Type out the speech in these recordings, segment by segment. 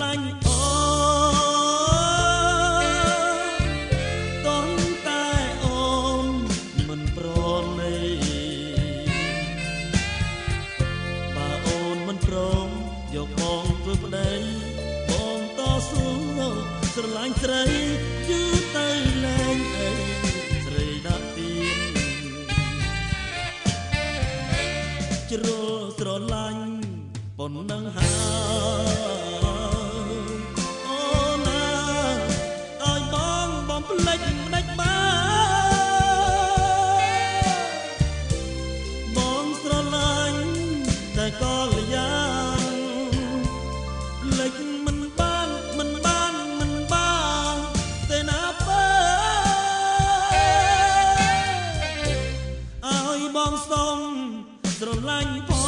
លាញ់អូតោះតែអូនមិនប្រណីបើអូនមិនព្រមយកបងធ្វើប្តីបងតស៊ូស្រឡាញ់ស្រីយឺតទៅលែងអីស្រីដាក់ទៀនជ្រុលស្រឡាញ់ប៉ុណ្ណឹងហើយអូណាឲ្យបងភ្លេចមិនដេចបងស្រឡាញ់តែក៏លយ៉ាងភ្លេចមិនបានទេណាបើឲ្យបងសុំស្រឡាញ់ផង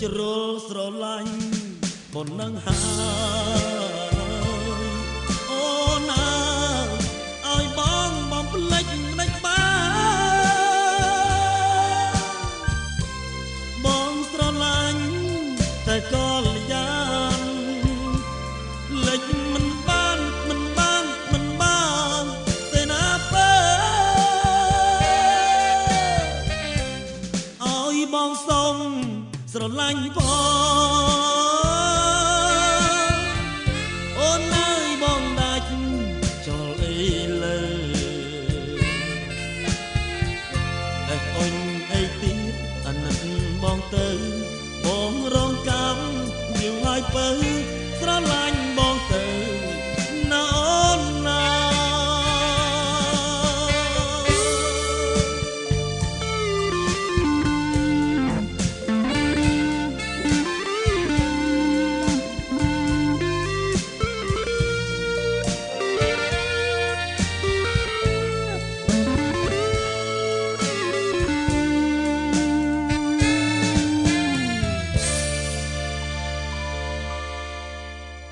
ជ្រុលស្រឡាញ់ប៉ុណ្ណឹងហើយអូណាឲ្យបងភ្លេចមិនដេចបងស្រឡាញ់តែក៏លយ៉ាងភ្លេចមិនបានទេណាបើឲ្យបងសុំស្រឡាញ់ផងអូនអើយបងដាច់ចោលអីលើតែអូនអីទៀតអាណិតបងទៅបងរងកម្មយូរហើយបើស្រឡាញ់